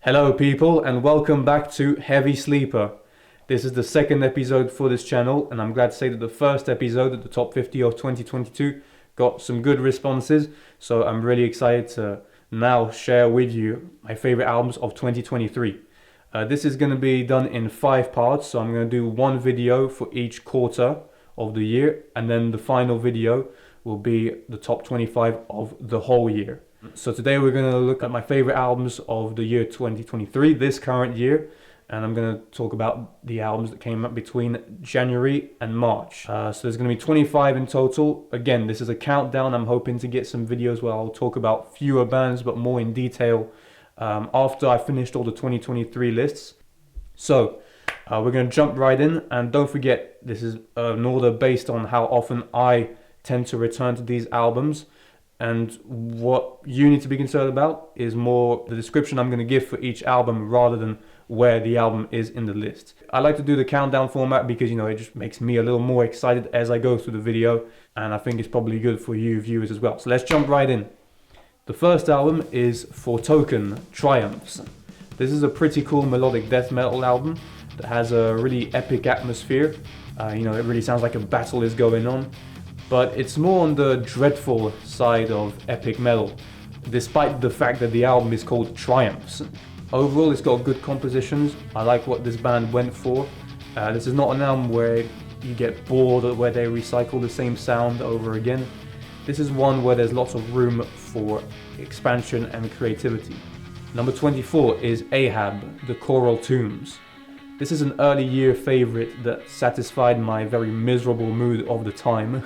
Hello people and welcome back to Heavy Sleeper. This is the second episode for this channel and I'm glad to say that the first episode at the top 50 of 2022 got some good responses, so I'm really excited to now share with you my favorite albums of 2023. This is going to be done in 5 parts, so I'm going to do one video for each quarter of the year and then the final video will be the top 25 of the whole year. So today we're going to look at my favorite albums of the year 2023, this current year, and I'm going to talk about the albums that came out between January and March. So there's going to be 25 in total. Again, this is a countdown. I'm hoping to get some videos where I'll talk about fewer bands but more in detail after I finished all the 2023 lists. So we're going to jump right in, and don't forget this is an order based on how often I tend to return to these albums. And what you need to be concerned about is more the description I'm going to give for each album rather than where the album is in the list. I like to do the countdown format because, you know, it just makes me a little more excited as I go through the video. And I think it's probably good for you viewers as well. So let's jump right in. The first album is For Token, Triumphs. This is a pretty cool melodic death metal album that has a really epic atmosphere. You know, it really sounds like a battle is going on. But it's more on the dreadful side of epic metal, despite the fact that the album is called Triumphs. Overall, it's got good compositions. I like what this band went for. This is not an album where you get bored or where they recycle the same sound over again. This is one where there's lots of room for expansion and creativity. Number 24 is Ahab, The Choral Tombs. This is an early year favorite that satisfied my very miserable mood of the time.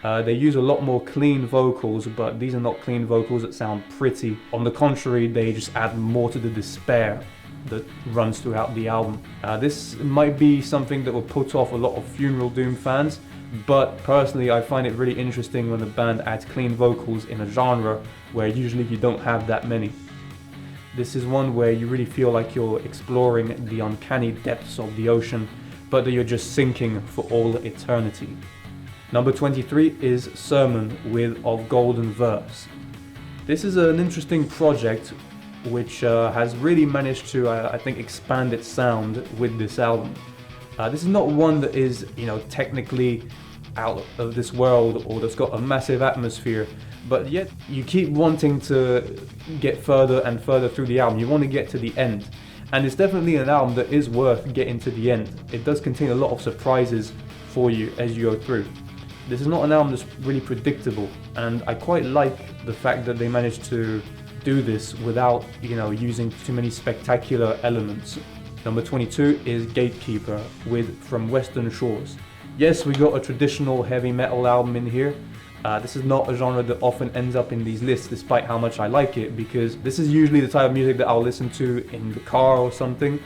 They use a lot more clean vocals, but these are not clean vocals that sound pretty. On the contrary, they just add more to the despair that runs throughout the album. This might be something that will put off a lot of Funeral Doom fans, but personally I find it really interesting when the band adds clean vocals in a genre where usually you don't have that many. This is one where you really feel like you're exploring the uncanny depths of the ocean, but that you're just sinking for all eternity. Number 23 is Sermon with Of Golden Verse. This is an interesting project which has really managed to, I think, expand its sound with this album. This is not one that is, you know, technically out of this world or that's got a massive atmosphere, but yet you keep wanting to get further and further through the album. You want to get to the end, and it's definitely an album that is worth getting to the end. It does contain a lot of surprises for you as you go through. This is not an album that's really predictable, and I quite like the fact that they managed to do this without, you know, using too many spectacular elements. Number 22 is Gatekeeper with From Western Shores. Yes, we got a traditional heavy metal album in here. This is not a genre that often ends up in these lists despite how much I like it, because this is usually the type of music that I'll listen to in the car or something.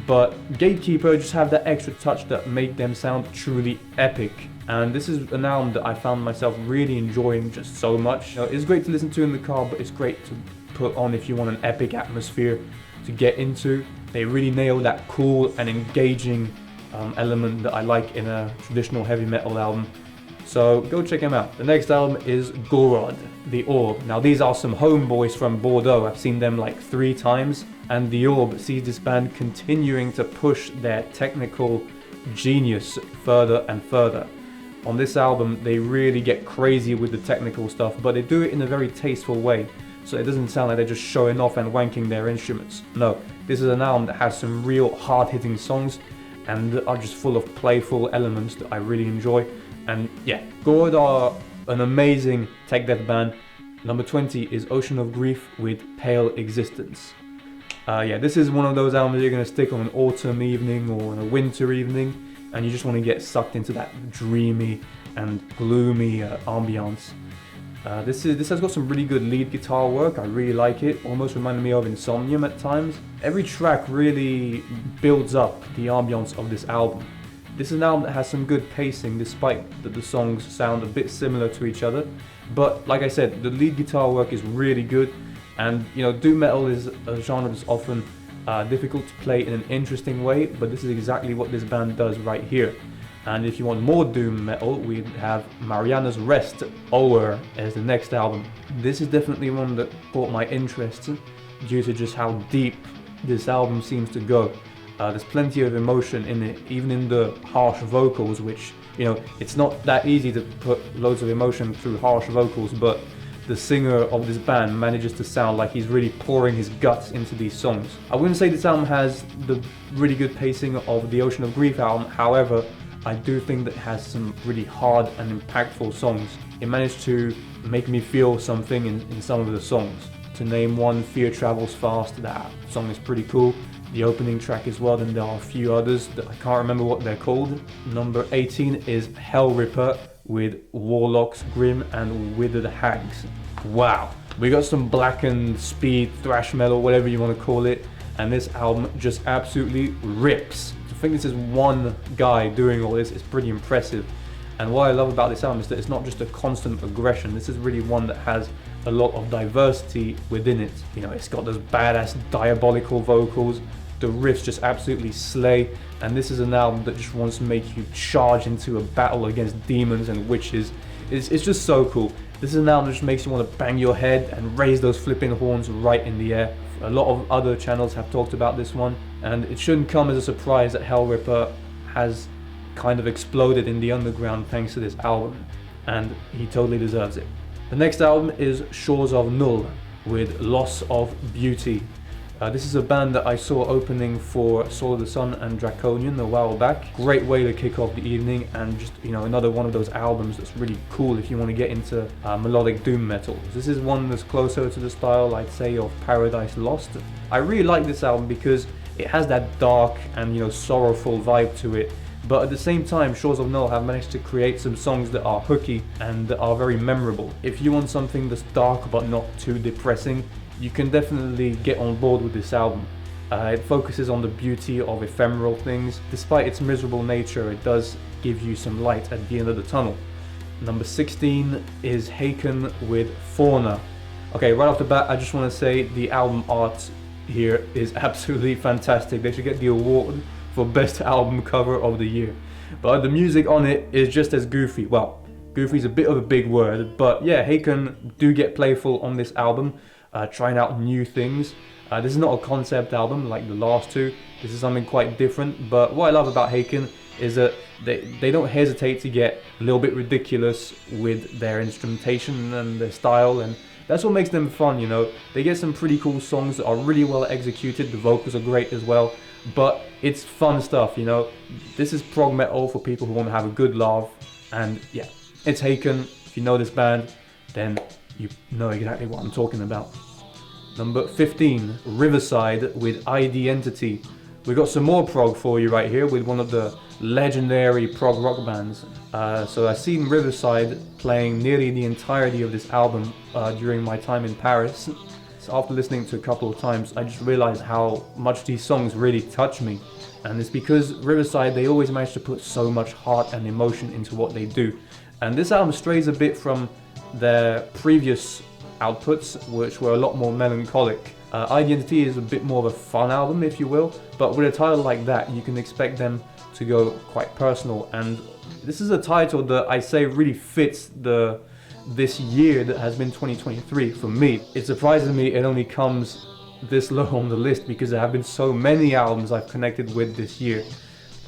But Gatekeeper just have that extra touch that make them sound truly epic. And this is an album that I found myself really enjoying just so much. You know, it's great to listen to in the car, but it's great to put on if you want an epic atmosphere to get into. They really nail that cool and engaging element that I like in a traditional heavy metal album. So go check him out. The next album is Gorod, The Orb. Now these are some homeboys from Bordeaux. I've seen them like 3 times. And The Orb sees this band continuing to push their technical genius further and further. On this album, they really get crazy with the technical stuff, but they do it in a very tasteful way. So it doesn't sound like they're just showing off and wanking their instruments. No, this is an album that has some real hard-hitting songs and are just full of playful elements that I really enjoy. And yeah, Gorod are an amazing tech death band. Number 20 is Ocean of Grief with Pale Existence. Yeah, this is one of those albums you're going to stick on an autumn evening or on a winter evening, and you just want to get sucked into that dreamy and gloomy ambiance. This has got some really good lead guitar work. I really like it. Almost reminded me of Insomnium at times. Every track really builds up the ambiance of this album. This is an album that has some good pacing despite that the songs sound a bit similar to each other. But like I said, the lead guitar work is really good, and you know, doom metal is a genre that's often difficult to play in an interesting way, but this is exactly what this band does right here. And if you want more doom metal, we have Mariana's Rest, Over, as the next album. This is definitely one that caught my interest due to just how deep this album seems to go. There's plenty of emotion in it, even in the harsh vocals, which, you know, it's not that easy to put loads of emotion through harsh vocals, but the singer of this band manages to sound like he's really pouring his guts into these songs. I wouldn't say this album has the really good pacing of the Ocean of Grief album, however, I do think that it has some really hard and impactful songs. It managed to make me feel something in some of the songs. To name one, Fear Travels Fast, that song is pretty cool. The opening track as well, then there are a few others that I can't remember what they're called. Number 18 is Hellripper with Warlocks, Grim and Withered Hags. Wow, we got some blackened speed, thrash metal, whatever you want to call it, and this album just absolutely rips. To think this is one guy doing all this is pretty impressive. And what I love about this album is that it's not just a constant aggression. This is really one that has a lot of diversity within it. You know, it's got those badass diabolical vocals, the riffs just absolutely slay, and this is an album that just wants to make you charge into a battle against demons and witches. It's just so cool. This is an album that just makes you want to bang your head and raise those flipping horns right in the air. A lot of other channels have talked about this one, and it shouldn't come as a surprise that Hellripper has kind of exploded in the underground thanks to this album, and he totally deserves it. The next album is Shores of Null with Loss of Beauty. This is a band that I saw opening for Soul of the Sun and Draconian a while back. Great way to kick off the evening, and just, you know, another one of those albums that's really cool if you want to get into melodic doom metal. This is one that's closer to the style, I'd say, of Paradise Lost. I really like this album because it has that dark and, you know, sorrowful vibe to it. But at the same time, Shores of Null have managed to create some songs that are hooky and that are very memorable. If you want something that's dark but not too depressing, you can definitely get on board with this album. It focuses on the beauty of ephemeral things. Despite its miserable nature, it does give you some light at the end of the tunnel. Number 16 is Haken with Fauna. Okay, right off the bat, I just want to say the album art here is absolutely fantastic. They should get the award for best album cover of the year. But the music on it is just as goofy. Well, goofy is a bit of a big word, but yeah, Haken do get playful on this album, trying out new things. This is not a concept album like the last two. This is something quite different, but what I love about Haken is that they don't hesitate to get a little bit ridiculous with their instrumentation and their style, and that's what makes them fun, you know. They get some pretty cool songs that are really well executed, the vocals are great as well, but it's fun stuff, you know. This is prog metal for people who want to have a good laugh, and yeah, it's Haken. If you know this band, then you know exactly what I'm talking about. Number 15, Riverside with ID.Entity. We got some more prog for you right here with one of the legendary prog rock bands. So I've seen Riverside playing nearly the entirety of this album during my time in Paris. So after listening to it a couple of times, I just realized how much these songs really touch me. And it's because Riverside, they always manage to put so much heart and emotion into what they do. And this album strays a bit from their previous outputs, which were a lot more melancholic. ID.Entity is a bit more of a fun album, if you will, but with a title like that, you can expect them to go quite personal. And this is a title that I say really fits this year that has been 2023 for me. It surprises me it only comes this low on the list because there have been so many albums I've connected with this year.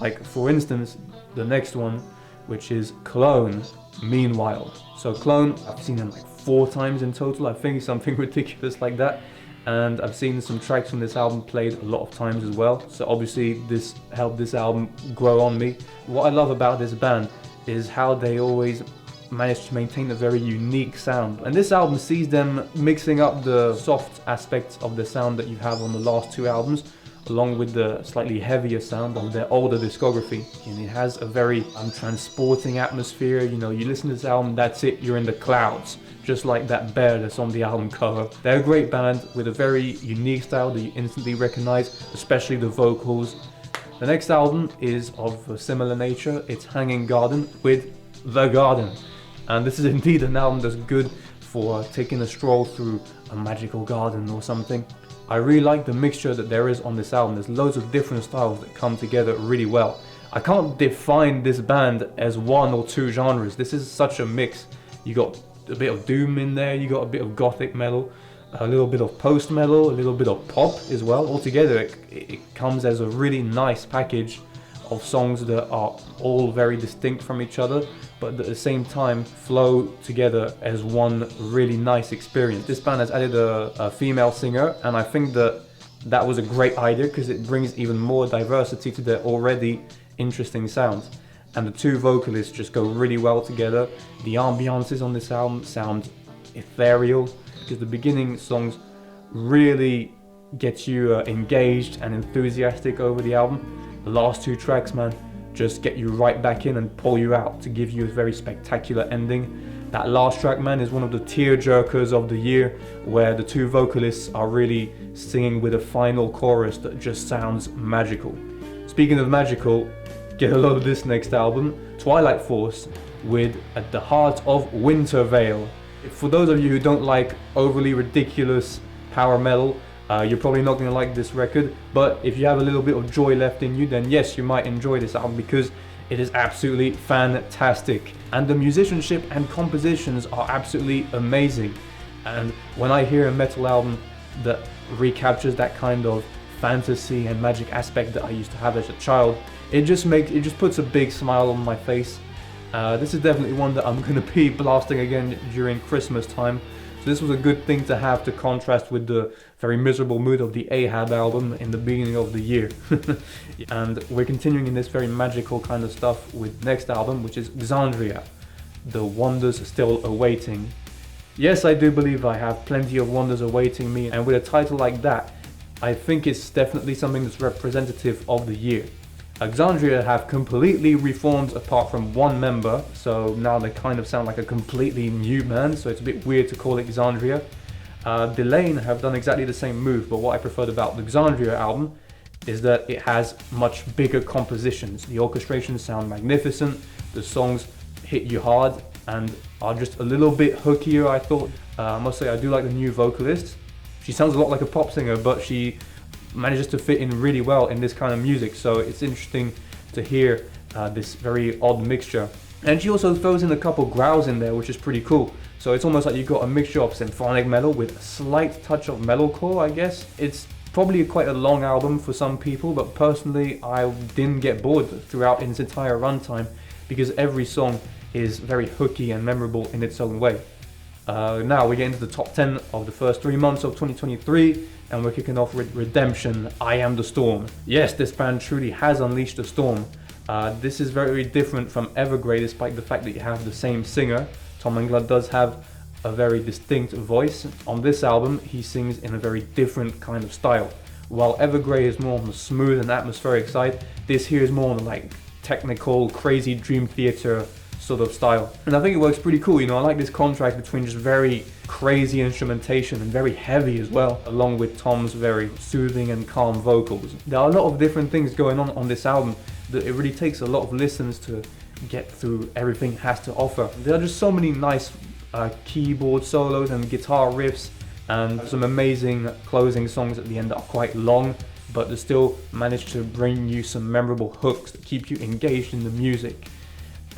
Like, for instance, the next one, which is Klone, Meanwhile. So Klone, I've seen them like 4 times in total, I think, something ridiculous like that. And I've seen some tracks from this album played a lot of times as well. So obviously this helped this album grow on me. What I love about this band is how they always manage to maintain a very unique sound. And this album sees them mixing up the soft aspects of the sound that you have on the last 2 albums, along with the slightly heavier sound of their older discography. And it has a very transporting atmosphere. You know, you listen to this album, that's it, you're in the clouds. Just like that bear that's on the album cover. They're a great band with a very unique style that you instantly recognize, especially the vocals. The next album is of a similar nature. It's Hanging Garden with The Garden. And this is indeed an album that's good for taking a stroll through a magical garden or something. I really like the mixture that there is on this album. There's loads of different styles that come together really well. I can't define this band as 1 or 2 genres. This is such a mix. You got a bit of doom in there, you got a bit of gothic metal, a little bit of post-metal, a little bit of pop as well. Altogether, it comes as a really nice package of songs that are all very distinct from each other, but at the same time flow together as one really nice experience. This band has added a female singer, and I think that was a great idea because it brings even more diversity to their already interesting sounds. And the two vocalists just go really well together. The ambiances on this album sound ethereal, because the beginning songs really get you engaged and enthusiastic over the album. The last two tracks, man, just get you right back in and pull you out to give you a very spectacular ending. That last track, man, is one of the tear-jerkers of the year, where the two vocalists are really singing with a final chorus that just sounds magical. Speaking of magical, get a load of this next album, Twilight Force, with At the Heart of Wintervale. For those of you who don't like overly ridiculous power metal, you're probably not going to like this record, but if you have a little bit of joy left in you, then yes, you might enjoy this album because it is absolutely fantastic. And the musicianship and compositions are absolutely amazing. And when I hear a metal album that recaptures that kind of fantasy and magic aspect that I used to have as a child, it just puts a big smile on my face. This is definitely one that I'm going to be blasting again during Christmas time. So this was a good thing to have to contrast with the very miserable mood of the Ahab album in the beginning of the year. And we're continuing in this very magical kind of stuff with next album, which is Xandria, The Wonders Still Awaiting. Yes, I do believe I have plenty of wonders awaiting me, and with a title like that, I think it's definitely something that's representative of the year. Xandria have completely reformed apart from one member, so now they kind of sound like a completely new band, so it's a bit weird to call it Xandria. Delane have done exactly the same move, but what I preferred about the Xandria album is that it has much bigger compositions. The orchestrations sound magnificent, the songs hit you hard and are just a little bit hookier, I thought. I must say I do like the new vocalist. She sounds a lot like a pop singer, but she manages to fit in really well in this kind of music, so it's interesting to hear this very odd mixture. And she also throws in a couple growls in there, which is pretty cool. So it's almost like you've got a mixture of symphonic metal with a slight touch of metalcore, I guess. It's probably quite a long album for some people, but personally I didn't get bored throughout its entire runtime because every song is very hooky and memorable in its own way. Now we get into the top 10 of the first 3 months of 2023, and we're kicking off with Redemption, I Am the Storm. Yes, this band truly has unleashed a storm. This is very different from Evergrey, despite the fact that you have the same singer. Tom MacLeod does have a very distinct voice. On this album, he sings in a very different kind of style. While Evergrey is more on the smooth and atmospheric side, this here is more on the like technical, crazy dream theater sort of style. And I think it works pretty cool, you know, I like this contrast between just very crazy instrumentation and very heavy as well, along with Tom's very soothing and calm vocals. There are a lot of different things going on this album that it really takes a lot of listens to get through everything it has to offer. There are just so many nice keyboard solos and guitar riffs, and some amazing closing songs at the end that are quite long, but they still manage to bring you some memorable hooks that keep you engaged in the music.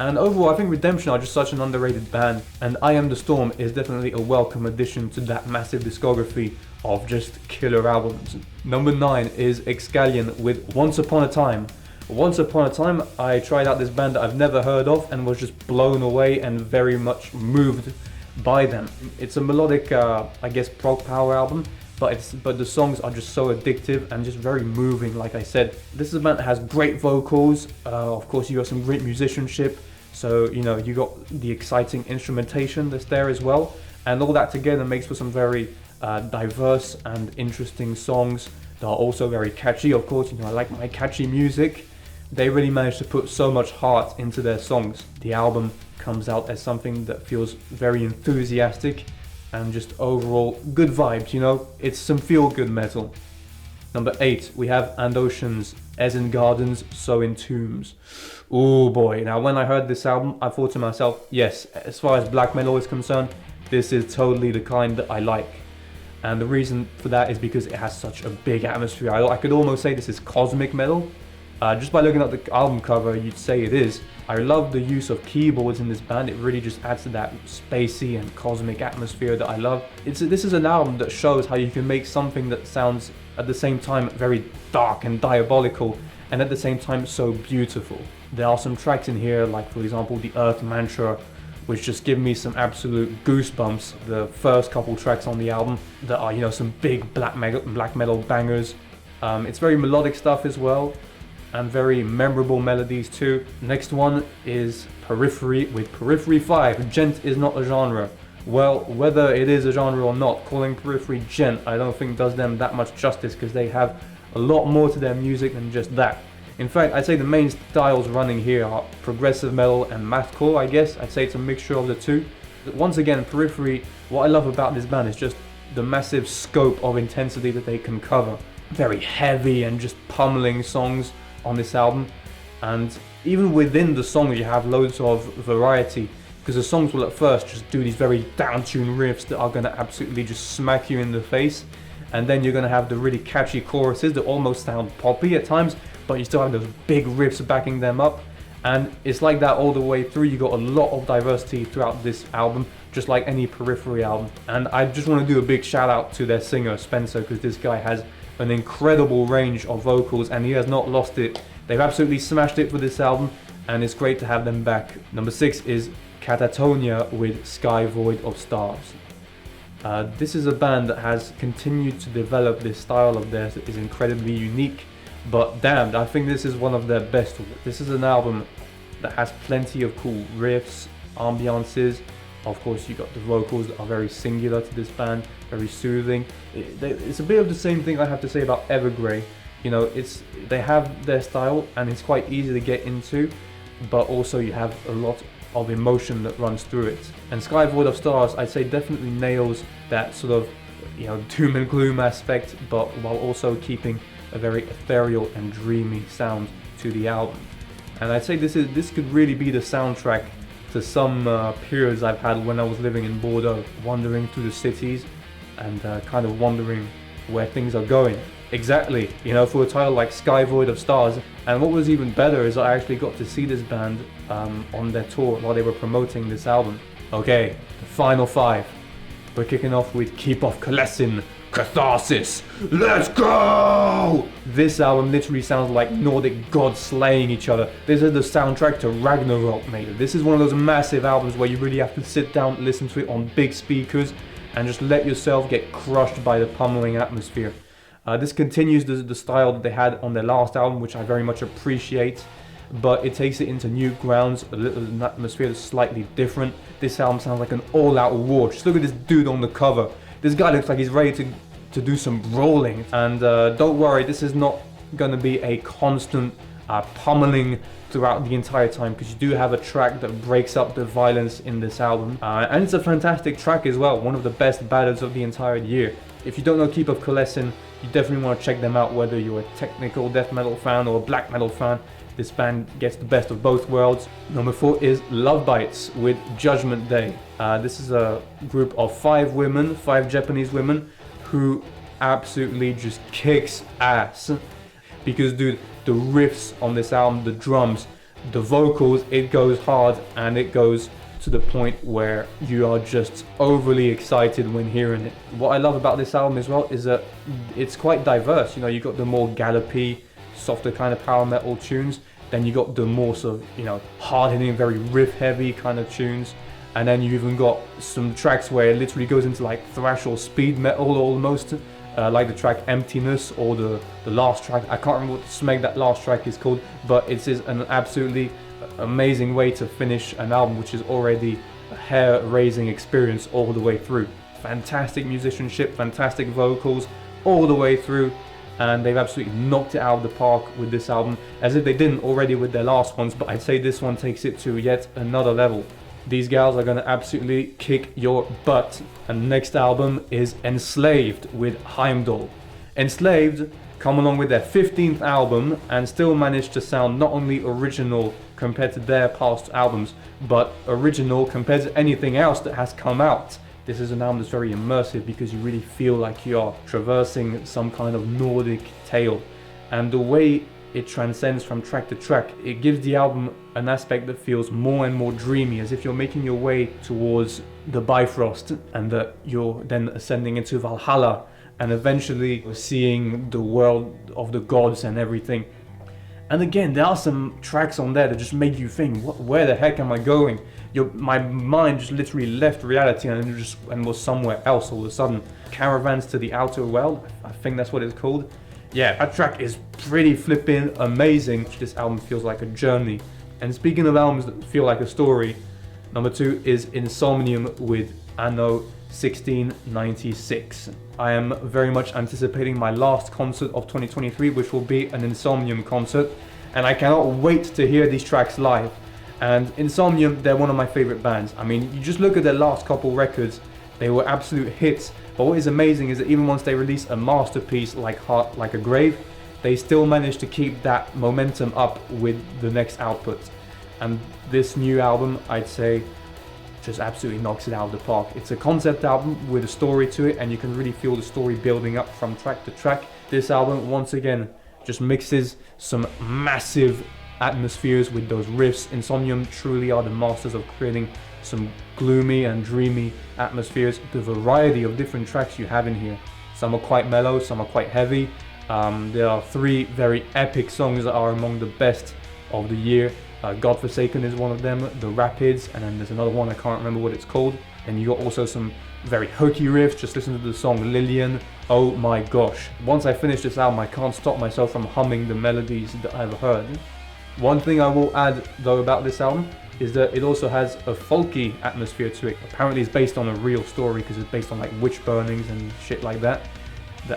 And overall, I think Redemption are just such an underrated band, and I Am the Storm is definitely a welcome addition to that massive discography of just killer albums. Number 9 is Excallion with Once Upon a Time. Once Upon a Time, I tried out this band that I've never heard of and was just blown away and very much moved by them. It's a melodic, I guess, prog power album, but the songs are just so addictive and just very moving, like I said. This is a band that has great vocals, of course you got some great musicianship, so you know, you got the exciting instrumentation that's there as well, and all that together makes for some very diverse and interesting songs that are also very catchy. Of course, you know, I like my catchy music. They really managed to put so much heart into their songs. The album comes out as something that feels very enthusiastic and just overall good vibes, you know, it's some feel-good metal. Number 8, we have Andoceans, As in Gardens, So in Tombs. Oh boy, now when I heard this album, I thought to myself, yes, as far as black metal is concerned, this is totally the kind that I like. And the reason for that is because it has such a big atmosphere. I could almost say this is cosmic metal. Just by looking at the album cover, you'd say it is. I love the use of keyboards in this band. It really just adds to that spacey and cosmic atmosphere that I love. This is an album that shows how you can make something that sounds at the same time very dark and diabolical, and at the same time so beautiful. There are some tracks in here, like for example the Earth Mantra, which just give me some absolute goosebumps. The first couple tracks on the album that are, you know, some big black metal bangers. It's very melodic stuff as well, and very memorable melodies too. Next one is Periphery with Periphery 5. Gent is not a genre. Well, whether it is a genre or not, calling Periphery gent I don't think does them that much justice, because they have a lot more to their music than just that. In fact, I'd say the main styles running here are progressive metal and mathcore, I guess. I'd say it's a mixture of the two. But once again, Periphery, what I love about this band is just the massive scope of intensity that they can cover. Very heavy and just pummeling songs on this album. And even within the songs you have loads of variety, because the songs will at first just do these very down-tuned riffs that are going to absolutely just smack you in the face. And then you're going to have the really catchy choruses that almost sound poppy at times, but you still have those big riffs backing them up. And it's like that all the way through. You got a lot of diversity throughout this album, just like any Periphery album. And I just want to do a big shout out to their singer Spencer, because this guy has an incredible range of vocals and he has not lost it. They've absolutely smashed it for this album, and it's great to have them back. Number 6 is Katatonia with Sky Void of Stars. This is a band that has continued to develop this style of theirs that is incredibly unique, but damned, I think this is one of their best. This is an album that has plenty of cool riffs, ambiances. Of course, you got the vocals that are very singular to this band, very soothing. It's a bit of the same thing I have to say about Evergrey. You know, they have their style and it's quite easy to get into, but also you have a lot of emotion that runs through it. And Sky Void of Stars, I'd say, definitely nails that sort of, you know, doom and gloom aspect, but while also keeping a very ethereal and dreamy sound to the album. And I'd say this could really be the soundtrack to some periods I've had when I was living in Bordeaux, wandering through the cities and kind of wondering where things are going. Exactly, you know, for a title like Sky Void of Stars. And what was even better is I actually got to see this band on their tour while they were promoting this album. Okay, the final 5. We're kicking off with Keep Off Kalessin, Catharsis, let's go! This album literally sounds like Nordic gods slaying each other. This is the soundtrack to Ragnarok, mate. This is one of those massive albums where you really have to sit down, listen to it on big speakers, and just let yourself get crushed by the pummeling atmosphere. This continues the style that they had on their last album, which I very much appreciate, but it takes it into new grounds, an atmosphere that's slightly different. This album sounds like an all-out war. Just look at this dude on the cover. This guy looks like he's ready to do some brawling. And don't worry, this is not going to be a constant pummeling throughout the entire time, because you do have a track that breaks up the violence in this album. And it's a fantastic track as well, one of the best ballads of the entire year. If you don't know Keep Off Kalessin, you definitely want to check them out, whether you're a technical death metal fan or a black metal fan. This band gets the best of both worlds. Number 4 is Lovebites with Judgement Day. This is a group of 5 women, 5 Japanese women, who absolutely just kicks ass. Because dude, the riffs on this album, the drums, the vocals, it goes hard, and it goes to the point where you are just overly excited when hearing it. What I love about this album as well is that it's quite diverse. You know, you got the more gallopy, softer kind of power metal tunes, then you got the more sort of, you know, hard-hitting, very riff-heavy kind of tunes, and then you even got some tracks where it literally goes into like thrash or speed metal almost, like the track Emptiness, or the last track, I can't remember what the smeg that last track is called, but it is an absolutely amazing way to finish an album which is already a hair-raising experience all the way through. Fantastic musicianship, fantastic vocals all the way through, and they've absolutely knocked it out of the park with this album, as if they didn't already with their last ones, but I'd say this one takes it to yet another level. These gals are gonna absolutely kick your butt. And the next album is Enslaved with Heimdal. Enslaved come along with their 15th album and still managed to sound not only original compared to their past albums, but original compared to anything else that has come out. This is an album that's very immersive because you really feel like you are traversing some kind of Nordic tale. And the way it transcends from track to track. It gives the album an aspect that feels more and more dreamy, as if you're making your way towards the Bifrost and that you're then ascending into Valhalla and eventually seeing the world of the gods and everything. And again, there are some tracks on there that just make you think, where the heck am I going? My mind just literally left reality and was somewhere else all of a sudden. Caravans to the Outer World, I think that's what it's called. Yeah, that track is pretty flipping amazing. This album feels like a journey. And speaking of albums that feel like a story, number 2 is Insomnium with Anno 1696. I am very much anticipating my last concert of 2023, which will be an Insomnium concert, and I cannot wait to hear these tracks live. And Insomnium, they're one of my favorite bands. I mean, you just look at their last couple records, they were absolute hits. But what is amazing is that even once they release a masterpiece like Heart Like a Grave, they still manage to keep that momentum up with the next output. And this new album, I'd say, just absolutely knocks it out of the park. It's a concept album with a story to it, and you can really feel the story building up from track to track. This album, once again, just mixes some massive atmospheres with those riffs. Insomnium truly are the masters of creating some gloomy and dreamy atmospheres. The variety of different tracks you have in here. Some are quite mellow, some are quite heavy. There are 3 very epic songs that are among the best of the year. Godforsaken is one of them, The Rapids, and then there's another one, I can't remember what it's called. And you got also some very hooky riffs. Just listen to the song Lillian. Oh my gosh. Once I finish this album, I can't stop myself from humming the melodies that I've heard. One thing I will add though about this album is that it also has a folky atmosphere to it. Apparently it's based on a real story because it's based on like witch burnings and shit like that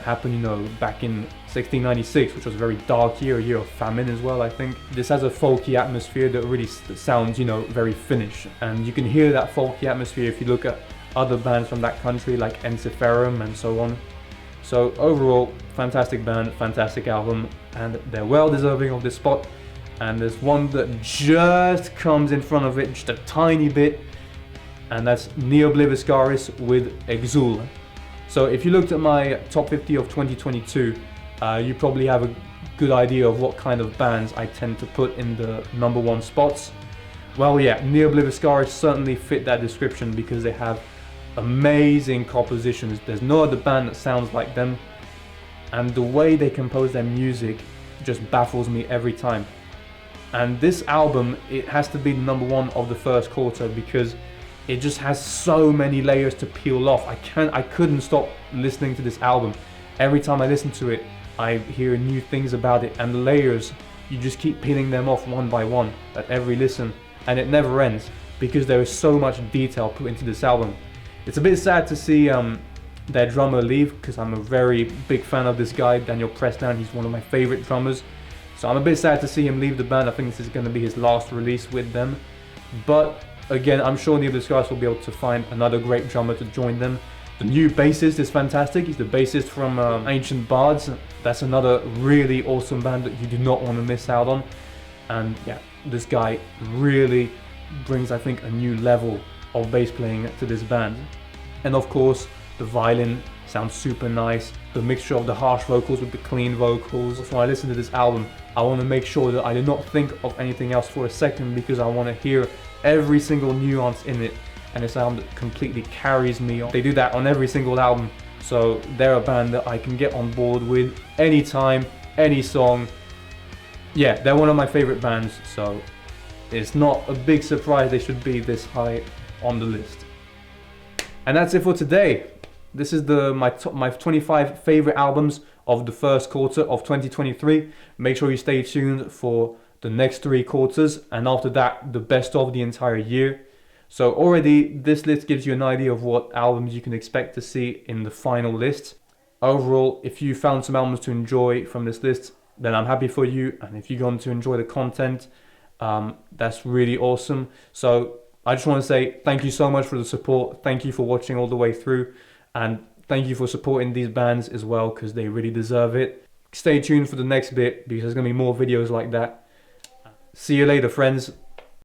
happened, you know, back in 1696, which was a very dark year, a year of famine as well, I think. This has a folky atmosphere that really sounds, you know, very Finnish. And you can hear that folky atmosphere if you look at other bands from that country like Ensiferum and so on. So overall, fantastic band, fantastic album, and they're well deserving of this spot. And there's one that just comes in front of it just a tiny bit, and that's Neobliviscaris with Exul. So if you looked at my top 50 of 2022, you probably have a good idea of what kind of bands I tend to put in the number 1 spots. Well, yeah, Neobliviscaris certainly fit that description because they have amazing compositions. There's no other band that sounds like them, and the way they compose their music just baffles me every time. And this album, it has to be the number 1 of the first quarter because it just has so many layers to peel off. I couldn't stop listening to this album. Every time I listen to it, I hear new things about it, and the layers, you just keep peeling them off one by one at every listen, and it never ends because there is so much detail put into this album. It's a bit sad to see their drummer leave because I'm a very big fan of this guy, Daniel Pressdown. He's one of my favorite drummers. So I'm a bit sad to see him leave the band. I think this is going to be his last release with them. But again, I'm sure Neobliviscaris will be able to find another great drummer to join them. The new bassist is fantastic. He's the bassist from Ancient Bards. That's another really awesome band that you do not want to miss out on. And yeah, this guy really brings, I think, a new level of bass playing to this band. And of course, the violin sounds super nice. The mixture of the harsh vocals with the clean vocals. So when I listen to this album, I want to make sure that I do not think of anything else for a second because I want to hear every single nuance in it. And it's an album that completely carries me on. They do that on every single album. So they're a band that I can get on board with anytime, any song. Yeah, they're one of my favorite bands. So it's not a big surprise they should be this high on the list. And that's it for today. This is my 25 favorite albums of the first quarter of 2023. Make sure you stay tuned for the next 3 quarters, and after that, the best of the entire year. So already this list gives you an idea of what albums you can expect to see in the final list. Overall, if you found some albums to enjoy from this list, then I'm happy for you. And if you're going to enjoy the content, that's really awesome. So I just want to say thank you so much for the support. Thank you for watching all the way through. And thank you for supporting these bands as well, because they really deserve it. Stay tuned for the next bit, because there's going to be more videos like that. See you later, friends.